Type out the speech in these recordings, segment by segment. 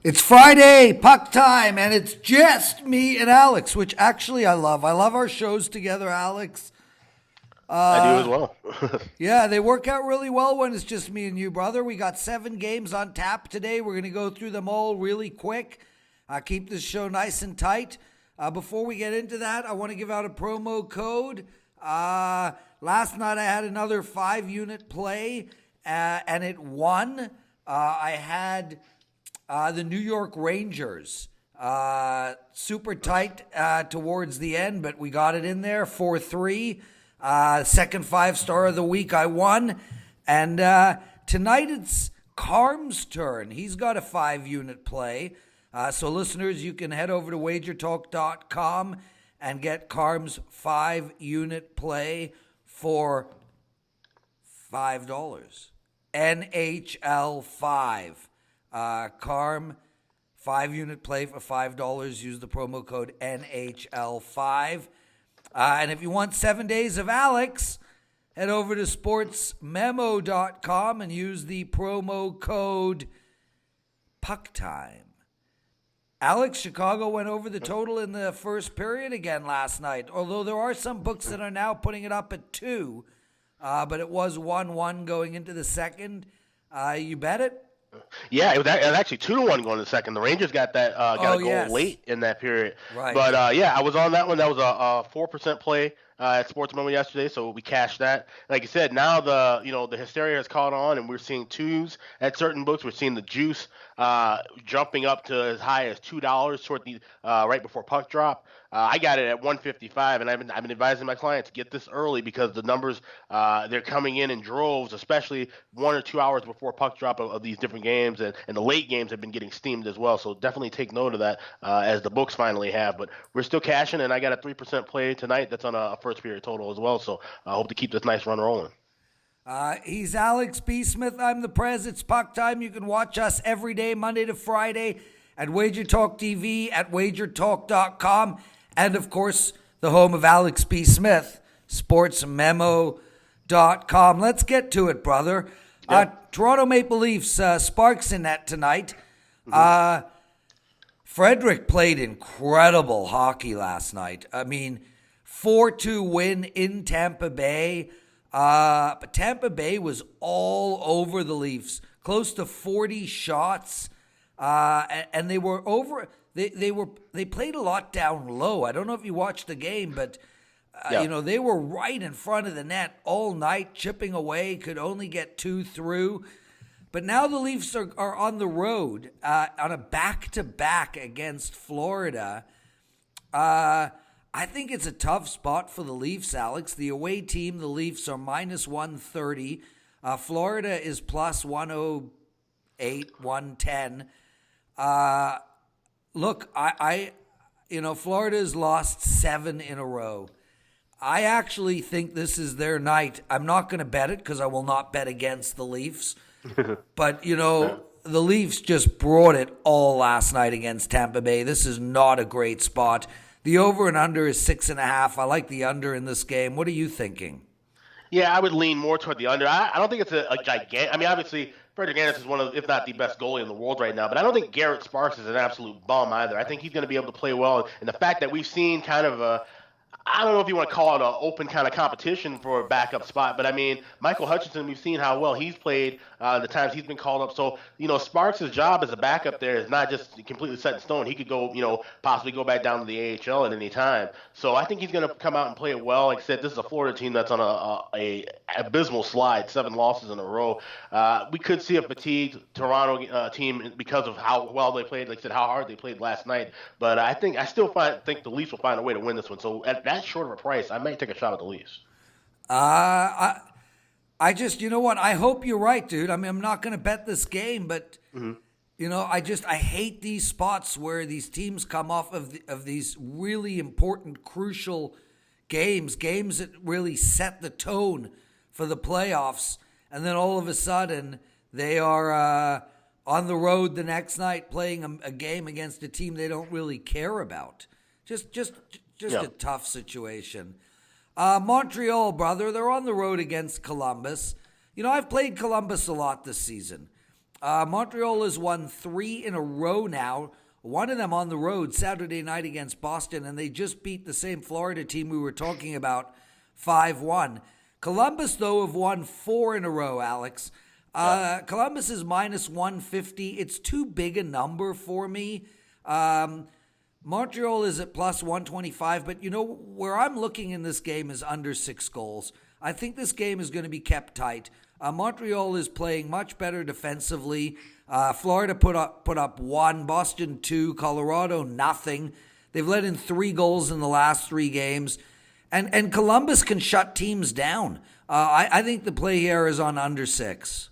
It's Friday, puck time, and it's just me and Alex, which actually I love. I love our shows together, Alex. I do as well. Yeah, they work out really well when it's just me and you, brother. We got 7 games on tap today. We're going to go through them all really quick. Keep this show nice and tight. Before we get into that, I want to give out a promo code. Last night I had another 5-unit play, and it won. I had the New York Rangers. Super tight towards the end, but we got it in there, 4-3. Second 5-star of the week I won. And tonight it's Carm's turn. He's got a 5-unit play. So listeners, you can head over to WagerTalk.com and get Carm's 5-unit play for $5. NHL 5. Carm, 5-unit play for $5. Use the promo code NHL5. And if you want 7 days of Alex, head over to SportsMemo.com and use the promo code PuckTime. Alex, Chicago went over the total in the first period again last night, although there are some books that are now putting it up at 2, but it was 1-1 going into the second. You bet it? Yeah, it was actually 2-1 going to the second. The Rangers got that got a goal late in that period. Right. But yeah, I was on that one. That was a 4% play at SportsMemo yesterday, so we cashed that. Like you said, now the hysteria has caught on, and we're seeing 2s at certain books. We're seeing the juice jumping up to as high as $2 toward the right before puck drop. I got it at 155, and I've been advising my clients to get this early because the numbers they're coming in droves, especially 1 or 2 hours before puck drop of these different games, and the late games have been getting steamed as well. So definitely take note of that as the books finally have. But we're still cashing, and I got a 3% play tonight. That's on a first period total as well. So I hope to keep this nice run rolling. He's Alex B. Smith. I'm the Prez. It's puck time. You can watch us every day, Monday to Friday, at WagerTalk TV, at WagerTalk.com, and, of course, the home of Alex B. Smith, SportsMemo.com. Let's get to it, brother. Yep. Toronto Maple Leafs, Sparks in net tonight. Mm-hmm. Frederick played incredible hockey last night. I mean, 4-2 win in Tampa Bay. But Tampa Bay was all over the Leafs, close to 40 shots, and they were over. They played a lot down low. I don't know if you watched the game, but they were right in front of the net all night, chipping away. Could only get 2 through. But now the Leafs are on the road on a back-to-back against Florida. I think it's a tough spot for the Leafs, Alex. The away team, the Leafs, are minus 130. Florida is plus 108, 110. Look, Florida's lost 7 in a row. I actually think this is their night. I'm not going to bet it because I will not bet against the Leafs. But, the Leafs just brought it all last night against Tampa Bay. This is not a great spot. The over and under is 6.5. I like the under in this game. What are you thinking? Yeah, I would lean more toward the under. I don't think it's a gigantic. I mean, obviously, Frederick Anderson is one of, if not the best goalie in the world right now. But I don't think Garrett Sparks is an absolute bum either. I think he's going to be able to play well. And the fact that we've seen kind of I don't know if you want to call it an open kind of competition for a backup spot, but I mean, Michael Hutchinson, we've seen how well he's played the times he's been called up. So, Sparks' job as a backup there is not just completely set in stone. He could go, possibly go back down to the AHL at any time. So I think he's going to come out and play it well. Like I said, this is a Florida team that's on a abysmal slide, 7 losses in a row. We could see a fatigued Toronto team because of how well they played, like I said, how hard they played last night. But I still think the Leafs will find a way to win this one. So at that short of a price, I might take a shot at the Leafs. I just, you know what? I hope you're right, dude. I mean, I'm not going to bet this game, but I hate these spots where these teams come off of these really important, crucial games that really set the tone for the playoffs, and then all of a sudden they are on the road the next night playing a game against a team they don't really care about. Just a tough situation. Montreal, brother, they're on the road against Columbus. I've played Columbus a lot this season. Montreal has won 3 in a row now. One of them on the road Saturday night against Boston, and they just beat the same Florida team we were talking about 5-1. Columbus, though, have won 4 in a row, Alex. Columbus is minus 150. It's too big a number for me. Montreal is at plus 125, but where I'm looking in this game is under 6 goals. I think this game is going to be kept tight. Montreal is playing much better defensively. Florida put up 1, Boston 2, Colorado nothing. They've let in 3 goals in the last 3 games. And Columbus can shut teams down. I think the play here is on under 6.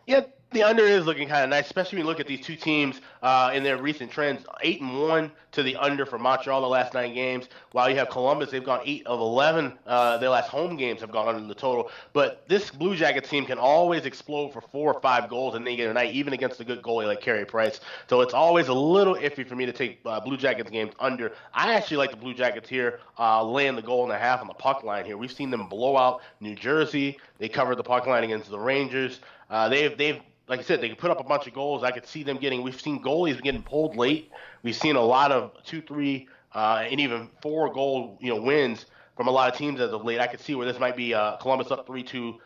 Yeah, the under is looking kind of nice, especially when you look at these two teams in their recent trends. 8-1 to the under for Montreal the last 9 games. While you have Columbus, they've gone 8 of 11. Their last home games have gone under the total. But this Blue Jackets team can always explode for 4 or 5 goals in any given night, even against a good goalie like Carey Price. So it's always a little iffy for me to take Blue Jackets games under. I actually like the Blue Jackets here laying the goal and a half on the puck line here. We've seen them blow out New Jersey. They covered the puck line against the Rangers. They've like I said, they can put up a bunch of goals. I could see them we've seen goalies getting pulled late. We've seen a lot of 2, 3, and even 4 goal, wins from a lot of teams as of late. I could see where this might be Columbus up 3-2,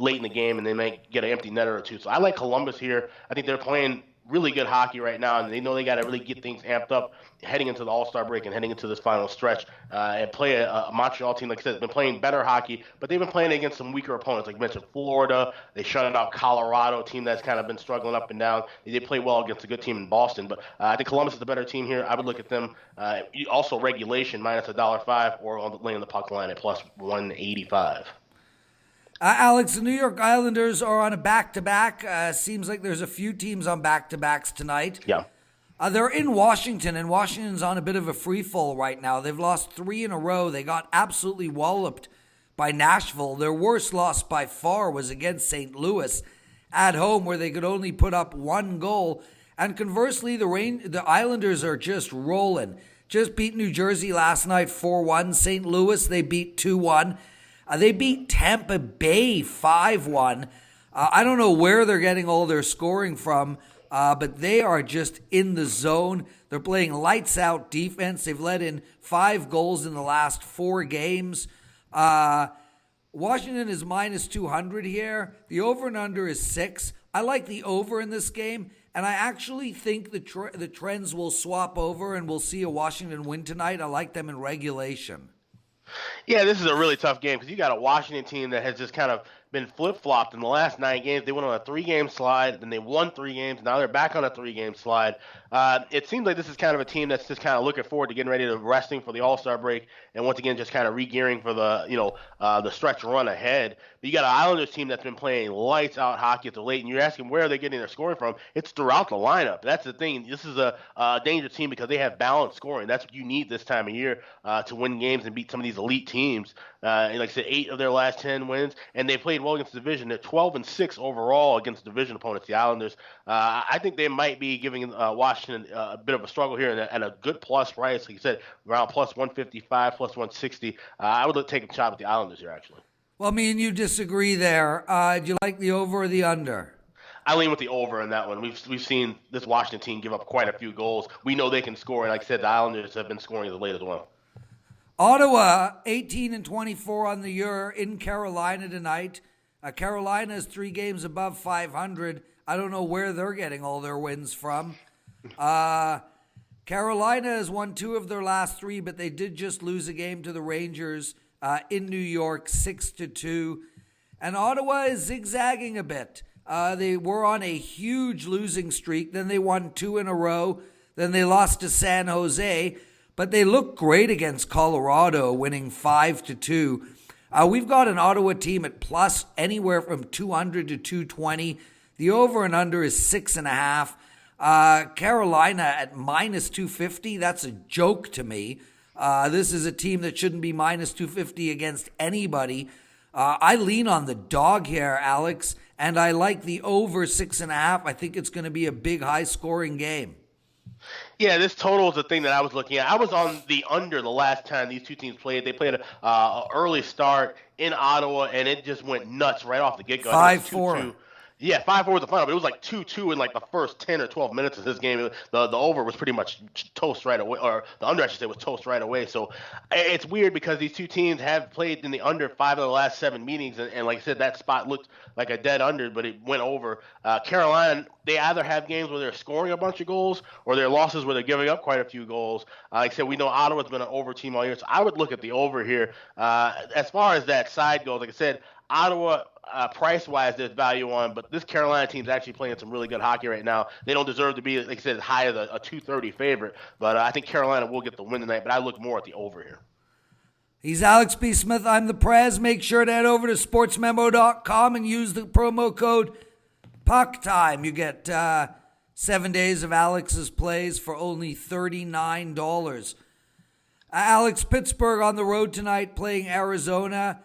late in the game, and they might get an empty netter or 2. So I like Columbus here. I think they're playing really good hockey right now, and they know they got to really get things amped up heading into the All-Star break and heading into this final stretch and play a Montreal team, like I said, has been playing better hockey, but they've been playing against some weaker opponents. Like you mentioned, Florida, they shut out Colorado, a team that's kind of been struggling up and down. They did play well against a good team in Boston, but I think Columbus is the better team here. I would look at them. Also, regulation, minus $1.05, or on laying the puck line at plus 185. Alex, the New York Islanders are on a back-to-back. Seems like there's a few teams on back-to-backs tonight. Yeah. They're in Washington, and Washington's on a bit of a free fall right now. They've lost 3 in a row. They got absolutely walloped by Nashville. Their worst loss by far was against St. Louis at home, where they could only put up 1 goal. And conversely, the Islanders are just rolling. Just beat New Jersey last night 4-1. St. Louis, they beat 2-1. They beat Tampa Bay 5-1. I don't know where they're getting all their scoring from, but they are just in the zone. They're playing lights-out defense. They've let in 5 goals in the last 4 games. Washington is minus 200 here. The over and under is 6. I like the over in this game, and I actually think the trends will swap over and we'll see a Washington win tonight. I like them in regulation. Yeah, this is a really tough game because you got a Washington team that has just kind of been flip-flopped in the last 9 games. They went on a 3-game slide, then they won 3 games. Now they're back on a 3-game slide. It seems like this is kind of a team that's just kind of looking forward to getting ready to resting for the All-Star break, and once again just kind of re-gearing for the stretch run ahead. But you got an Islanders team that's been playing lights-out hockey at the late, and you're asking where are they getting their scoring from? It's throughout the lineup. That's the thing. This is a dangerous team because they have balanced scoring. That's what you need this time of year to win games and beat some of these elite teams. And like I said, 8 of their last 10 wins, and they played well against the division. They're 12-6 overall against division opponents, the Islanders. I think they might be giving Washington a bit of a struggle here at a good plus price. Like you said, around plus 155, plus 160. I would take a shot with the Islanders here, actually. Well, me and you disagree there. Do you like the over or the under? I lean with the over in that one. We've seen this Washington team give up quite a few goals. We know they can score, and like I said, the Islanders have been scoring as of late as well. Ottawa, 18-24 on the year in Carolina tonight. Carolina is 3 games above 500. I don't know where they're getting all their wins from. Carolina has won 2 of their last 3, but they did just lose a game to the Rangers in New York, 6-2. And Ottawa is zigzagging a bit. They were on a huge losing streak. Then they won 2 in a row. Then they lost to San Jose. But they look great against Colorado, winning 5-2. We've got an Ottawa team at plus anywhere from 200 to 220. The over and under is 6.5. Carolina at minus 250. That's a joke to me. This is a team that shouldn't be minus 250 against anybody. I lean on the dog here, Alex, and I like the over 6.5. I think it's going to be a big, high-scoring game. Yeah, this total is the thing that I was looking at. I was on the under the last time these two teams played. They played an early start in Ottawa, and it just went nuts right off the get-go. 5-4. Yeah, 5-4 was the final, but it was like 2-2 in like the first 10 or 12 minutes of this game. The over was pretty much toast right away, or the under, I should say, was toast right away. So it's weird because these two teams have played in the under 5 of the last 7 meetings, and like I said, that spot looked like a dead under, but it went over. Carolina, they either have games where they're scoring a bunch of goals, or their losses where they're giving up quite a few goals. Like I said, we know Ottawa's been an over team all year, so I would look at the over here. As far as that side goes, like I said, Ottawa, price-wise, there's value on, but this Carolina team's actually playing some really good hockey right now. They don't deserve to be, like I said, as high as a 230 favorite, but I think Carolina will get the win tonight, but I look more at the over here. He's Alex B. Smith. I'm the Prez. Make sure to head over to SportsMemo.com and use the promo code PuckTime. You get 7 days of Alex's plays for only $39. Alex, Pittsburgh on the road tonight playing Arizona.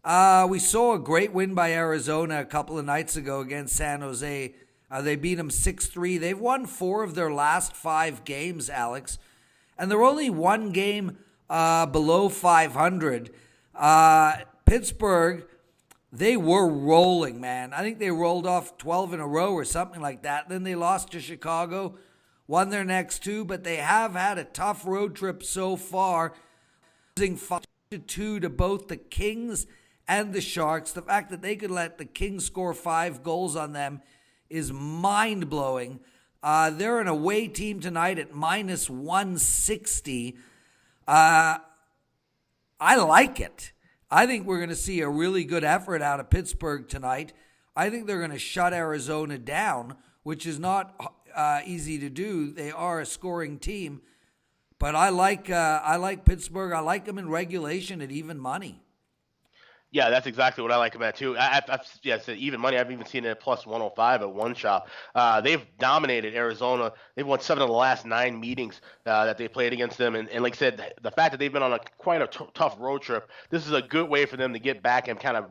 We saw a great win by Arizona a couple of nights ago against San Jose. They beat them 6-3. They've won 4 of their last 5 games, Alex. And they're only 1 game below 500. Pittsburgh, they were rolling, man. I think they rolled off 12 in a row or something like that. Then they lost to Chicago, won their next 2, but they have had a tough road trip so far, losing 5-2 to both the Kings and the Sharks. The fact that they could let the Kings score 5 goals on them is mind-blowing. They're an away team tonight at minus 160. I like it. I think we're going to see a really good effort out of Pittsburgh tonight. I think they're going to shut Arizona down, which is not easy to do. They are a scoring team. But I like Pittsburgh. I like them in regulation at even money. Yeah, that's exactly what I like about it too. I've said even money. I've even seen it at plus 105 at one shop. They've dominated Arizona. They've won 7 of the last 9 meetings that they played against them. And like I said, the fact that they've been on quite a tough road trip, this is a good way for them to get back and kind of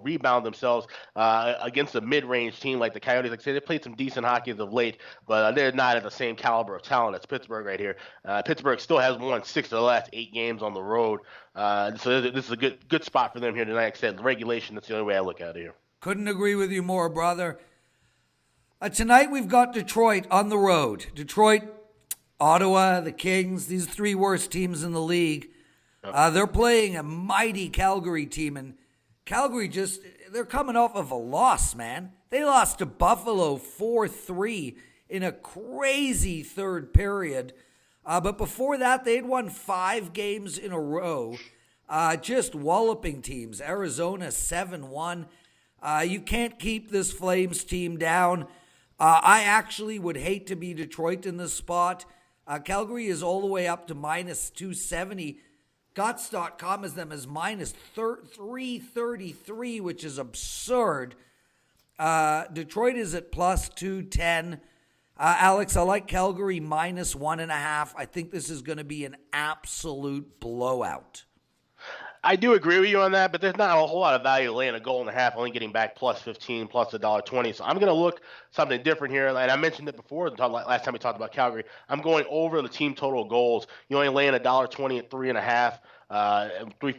rebound themselves against a mid-range team like the Coyotes. Like I said, they played some decent hockey as of late, but they're not at the same caliber of talent as Pittsburgh right here. Pittsburgh still has won 6 of the last 8 games on the road. So this is a good spot for them here tonight. Like I said, regulation, that's the only way I look at it here. Couldn't agree with you more, brother. Tonight we've got Detroit on the road. Detroit, Ottawa, the Kings, these 3 worst teams in the league. They're playing a mighty Calgary team, and Calgary they're coming off of a loss, man. They lost to Buffalo 4-3 in a crazy third period. But before that, they'd won 5 games in a row, just walloping teams. Arizona 7-1. You can't keep this Flames team down. I actually would hate to be Detroit in this spot. Calgary is all the way up to minus 270. Gots.com has them as minus 333, which is absurd. Detroit is at plus 210. Alex, I like Calgary minus 1.5. I think this is going to be an absolute blowout. I do agree with you on that, but there's not a whole lot of value laying a goal and a half, only getting back plus 15, plus $1.20. So I'm going to look something different here. And I mentioned it before, last time we talked about Calgary. I'm going over the team total goals. You're only laying $1.20 at 3.5.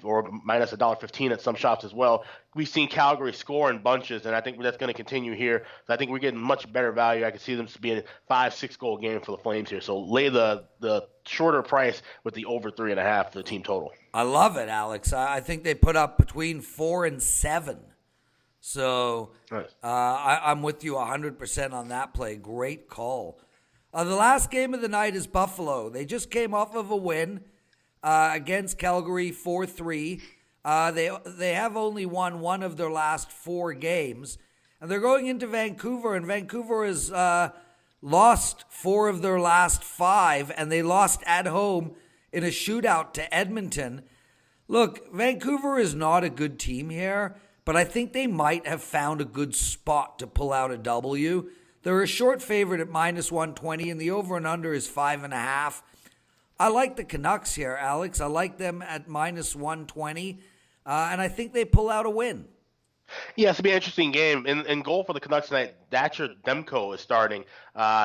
Or minus $1.15 at some shops as well. We've seen Calgary score in bunches, and I think that's going to continue here. So I think we're getting much better value. I can see them being a 5-6 goal game for the Flames here. So lay the shorter price with the over 3.5 for the team total. I love it, Alex. I think they put up between 4 and 7. So nice. I'm with you 100% on that play. Great call. The last game of the night is Buffalo. They just came off of a win against Calgary 4-3. They have only won 1 of their last 4 games. And they're going into Vancouver, and Vancouver has lost 4 of their last 5, and they lost at home in a shootout to Edmonton. Look, Vancouver is not a good team here, but I think they might have found a good spot to pull out a W. They're a short favorite at minus 120, and the over and under is 5.5. I like the Canucks here, Alex. I like them at minus 120, and I think they pull out a win. Yeah, it's gonna be an interesting game. In goal for the Canucks tonight, Thatcher Demko is starting.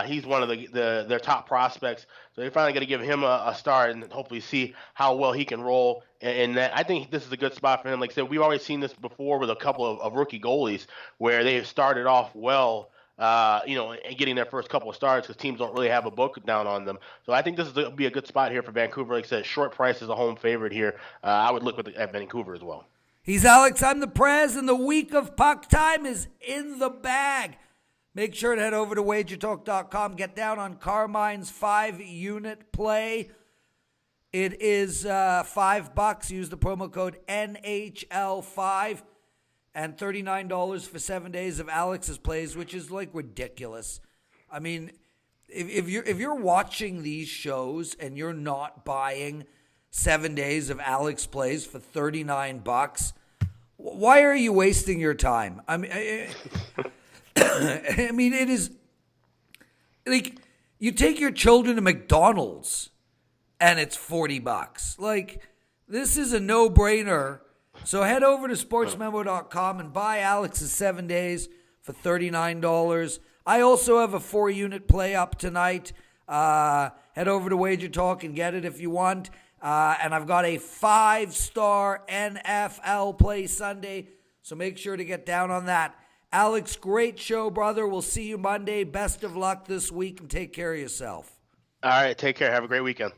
He's one of their top prospects, so they're finally gonna give him a start and hopefully see how well he can roll. And that, I think this is a good spot for him. Like I said, we've already seen this before with a couple of rookie goalies where they have started off well. And getting their first couple of starts because teams don't really have a book down on them. So I think this is going to be a good spot here for Vancouver. Like I said, short price is a home favorite here. I would look at Vancouver as well. He's Alex, I'm the Prez, and the week of puck time is in the bag. Make sure to head over to WagerTalk.com. Get down on Carmine's 5-unit play. It is $5. Use the promo code NHL5 and $39 for 7 days of Alex's plays, which is like ridiculous. I mean, if you're watching these shows and you're not buying 7 days of Alex plays for $39, why are you wasting your time? I mean, it is like you take your children to McDonald's and it's $40. Like, this is a no-brainer. So head over to SportsMemo.com and buy Alex's 7 days for $39. I also have a 4-unit play up tonight. Head over to WagerTalk and get it if you want. And I've got a 5-star NFL play Sunday, so make sure to get down on that. Alex, great show, brother. We'll see you Monday. Best of luck this week, and take care of yourself. All right, take care. Have a great weekend.